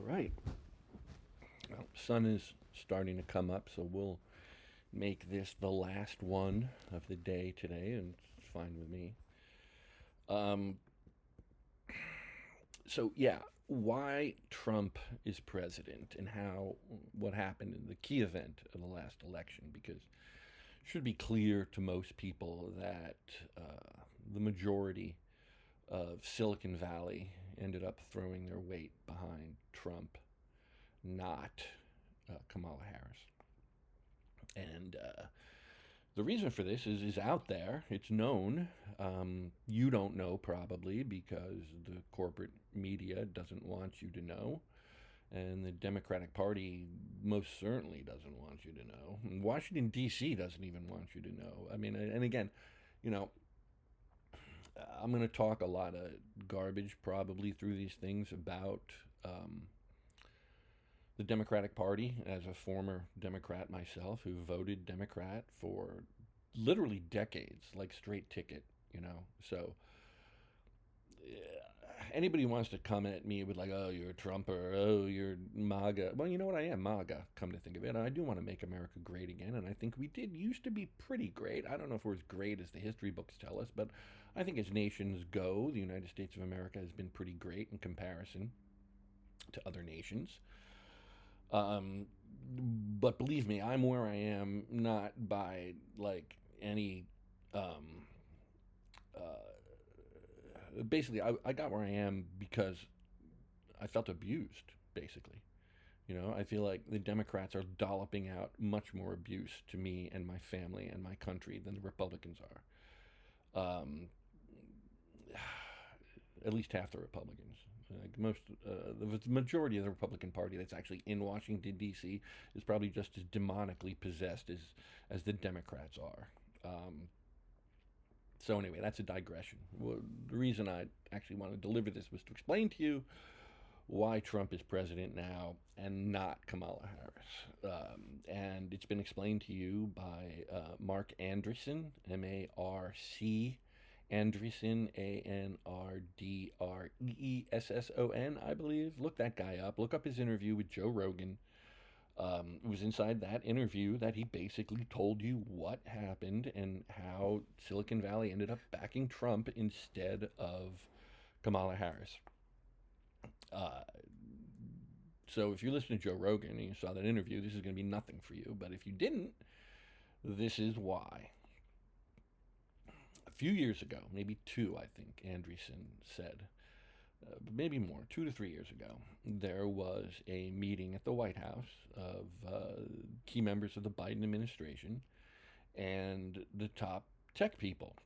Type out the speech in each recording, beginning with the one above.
right. Well, sun is starting to come up, so we'll make this the last one of the day today, and it's fine with me. Um, so yeah, why Trump is president and how what happened in the key event of the last election? Because it should be clear to most people that the majority of Silicon Valley ended up throwing their weight behind Trump, not Kamala Harris. And the reason for this is out there. It's known. You don't know probably because the corporate media doesn't want you to know. And the Democratic Party most certainly doesn't want you to know. And Washington, D.C. doesn't even want you to know. I mean, and again, you know, I'm going to talk a lot of garbage probably through these things about the Democratic Party as a former Democrat myself who voted Democrat for literally decades, like straight ticket, you know. So anybody who wants to come at me with like, oh, you're a Trumper, oh, you're MAGA. Well, you know what? I am MAGA, come to think of it. I do want to make America great again, and I think we did used to be pretty great. I don't know if we're as great as the history books tell us, but I think as nations go, the United States of America has been pretty great in comparison to other nations. But believe me, I'm where I am not by like any. Um, Basically, I got where I am because I felt abused. Basically, you know, I feel like the Democrats are dolloping out much more abuse to me and my family and my country than the Republicans are. At least half the Republicans. Like the majority of the Republican Party that's actually in Washington D.C. is probably just as demonically possessed as the Democrats are. So anyway, that's a digression. Well, the reason I actually want to deliver this was to explain to you why Trump is president now and not Kamala Harris. And it's been explained to you by Mark Andreessen, Marc Andreessen, Andreesson, I believe. Look that guy up. Look up his interview with Joe Rogan. It was inside that interview that he basically told you what happened and how Silicon Valley ended up backing Trump instead of Kamala Harris. Uh, so if you listen to Joe Rogan and you saw that interview, this is going to be nothing for you. But if you didn't, this is why. A few years ago, maybe two, I think, Andreessen said, maybe more, 2 to 3 years ago, there was a meeting at the White House of key members of the Biden administration and the top tech people.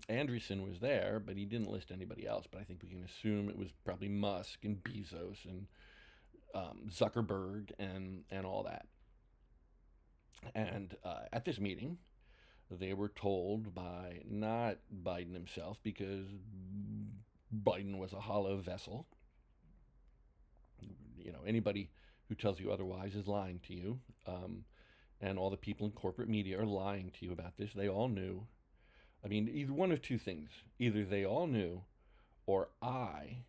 Andreessen was there, but he didn't list anybody else. But I think we can assume it was probably Musk and Bezos and Zuckerberg and all that. And at this meeting, they were told by not Biden himself, because Biden was a hollow vessel. You know, anybody who tells you otherwise is lying to you. And all the people in corporate media are lying to you about this. They all knew. I mean, either one of two things. Either they all knew, or I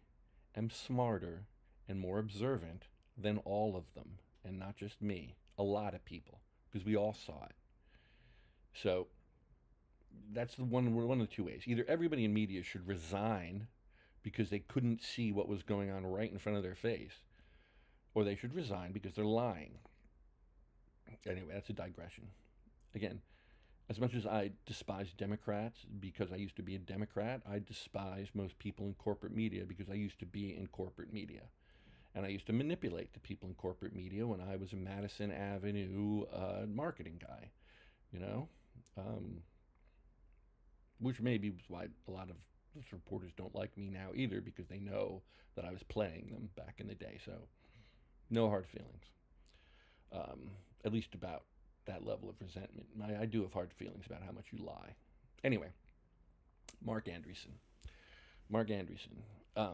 am smarter and more observant than all of them, and not just me, a lot of people, because we all saw it. So that's the one of the two ways. Either everybody in media should resign because they couldn't see what was going on right in front of their face, or they should resign because they're lying. Anyway, that's a digression. Again, as much as I despise Democrats because I used to be a Democrat, I despise most people in corporate media because I used to be in corporate media. And I used to manipulate the people in corporate media when I was a Madison Avenue marketing guy, you know? Which maybe was why a lot of those reporters don't like me now either, because they know that I was playing them back in the day. So, no hard feelings, at least about that level of resentment. I do have hard feelings about how much you lie. Anyway, Mark Andreessen. Mark Andreessen. I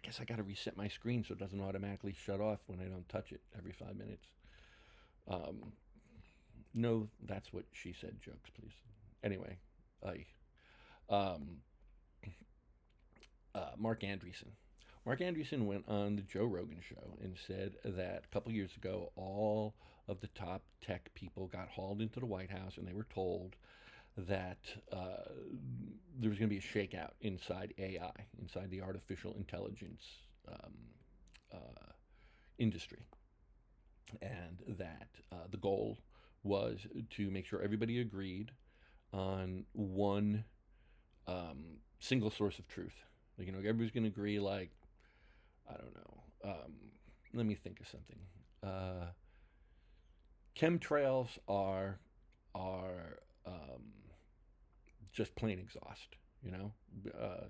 guess I got to reset my screen so it doesn't automatically shut off when I don't touch it every 5 minutes. No, that's what she said jokes, please. Anyway, I. Um, Mark Andreessen. Mark Andreessen went on the Joe Rogan show and said that a couple years ago, all of the top tech people got hauled into the White House and they were told that there was going to be a shakeout inside AI, inside the artificial intelligence um, uh, industry, and that the goal was to make sure everybody agreed on one single source of truth. Like, everybody's going to agree, like, I don't know. Let me think of something. Uh, Chemtrails are just plain exhaust. You know, uh,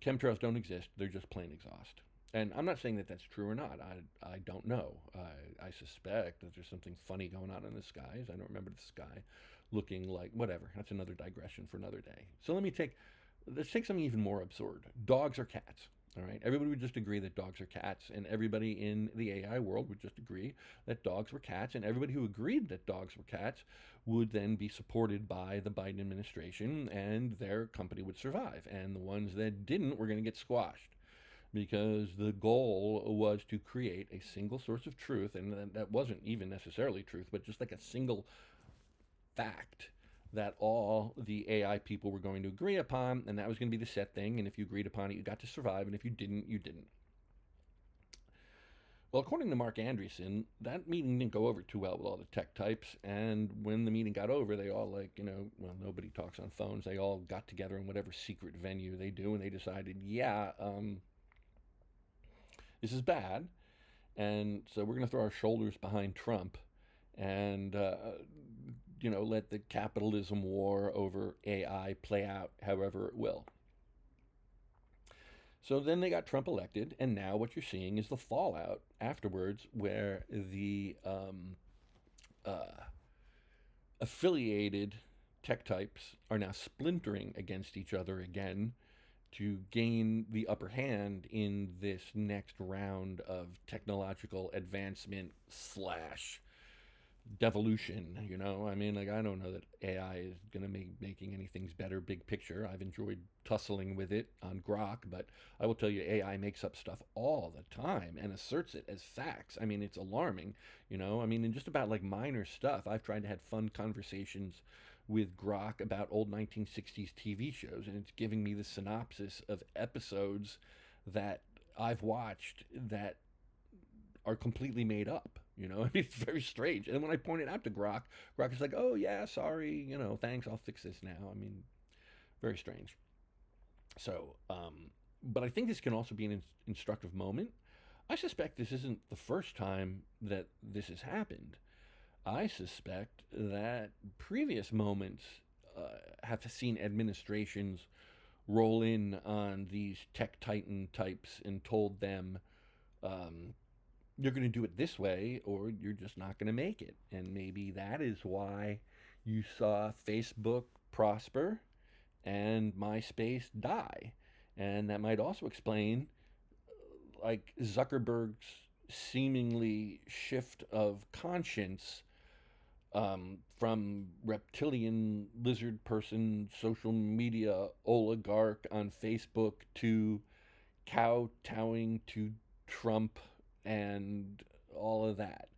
chemtrails don't exist. They're just plain exhaust. And I'm not saying that that's true or not. I don't know. I suspect that there's something funny going on in the skies. I don't remember the sky looking like whatever. That's another digression for another day. So let's take something even more absurd. Dogs or cats. All right. Everybody would just agree that dogs are cats, and everybody in the AI world would just agree that dogs were cats, and everybody who agreed that dogs were cats would then be supported by the Biden administration, and their company would survive. And the ones that didn't were going to get squashed because the goal was to create a single source of truth, and that wasn't even necessarily truth, but just like a single fact that all the AI people were going to agree upon, and that was going to be the set thing. And if you agreed upon it, you got to survive, and if you didn't, you didn't. Well, according to Mark Andreessen, that meeting didn't go over too well with all the tech types. And when the meeting got over, they all, well, nobody talks on phones. They all got together in whatever secret venue they do, and they decided, yeah, this is bad. And so we're going to throw our shoulders behind Trump and, let the capitalism war over AI play out however it will. So then they got Trump elected, and now what you're seeing is the fallout afterwards, where the affiliated tech types are now splintering against each other again to gain the upper hand in this next round of technological advancement slash devolution. I mean, like, I don't know that AI is going to make making anything's better big picture. I've enjoyed tussling with it on Grok, but I will tell you, AI makes up stuff all the time and asserts it as facts. I mean, it's alarming. I mean, in just about like minor stuff, I've tried to have fun conversations with Grok about old 1960s TV shows, and it's giving me the synopsis of episodes that I've watched that are completely made up. I mean, it's very strange. And when I point it out to Grok, Grok is like, "Oh yeah, sorry, thanks, I'll fix this now." I mean, very strange. So, but I think this can also be an instructive moment. I suspect this isn't the first time that this has happened. I suspect that previous moments have seen administrations roll in on these tech titan types and told them, you're going to do it this way or you're just not going to make it. And maybe that is why you saw Facebook prosper and MySpace die. And that might also explain, like, Zuckerberg's seemingly shift of conscience from reptilian lizard person, social media oligarch on Facebook to kowtowing to Trump and all of that.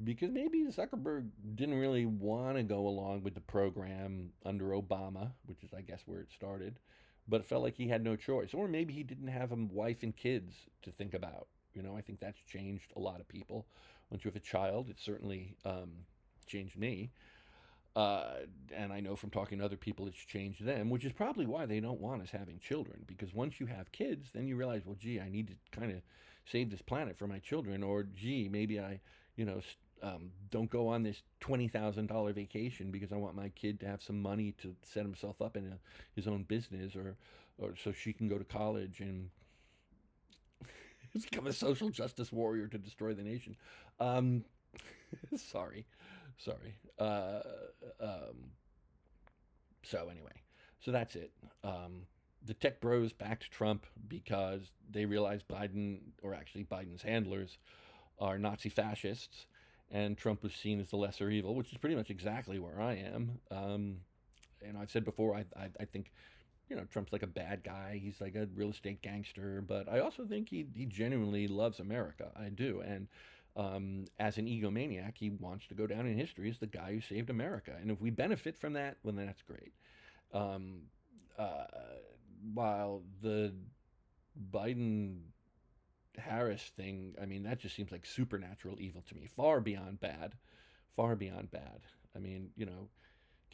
Because maybe Zuckerberg didn't really want to go along with the program under Obama, which is, I guess, where it started, but it felt like he had no choice. Or maybe he didn't have a wife and kids to think about. I think that's changed a lot of people. Once you have a child, it certainly changed me. And I know from talking to other people, it's changed them, which is probably why they don't want us having children. Because once you have kids, then you realize, well, gee, I need to kind of save this planet for my children. Or, gee, maybe I, don't go on this $20,000 vacation because I want my kid to have some money to set himself up in his own business, or so she can go to college and become a social justice warrior to destroy the nation. Sorry. So anyway, so that's it. The tech bros backed Trump because they realized Biden, or actually Biden's handlers, are Nazi fascists, and Trump was seen as the lesser evil, which is pretty much exactly where I am. And I've said before, I think, Trump's like a bad guy. He's like a real estate gangster. But I also think he genuinely loves America. I do. And as an egomaniac, he wants to go down in history as the guy who saved America. And if we benefit from that, well, then that's great. Um, uh, while the Biden Harris thing, I mean, that just seems like supernatural evil to me, far beyond bad, far beyond bad. I mean,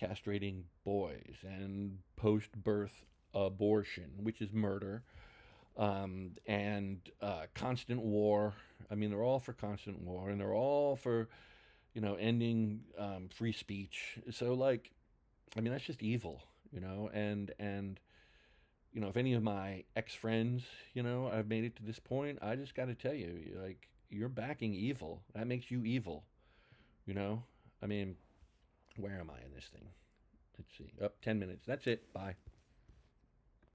castrating boys and post birth abortion, which is murder, and constant war. I mean, they're all for constant war, and they're all for, ending free speech. So, like, I mean, that's just evil, and if any of my ex friends, I've made it to this point, I just got to tell you, like, you're backing evil. That makes you evil, you know? I mean, where am I in this thing? Let's see. Up 10 minutes. That's it. Bye.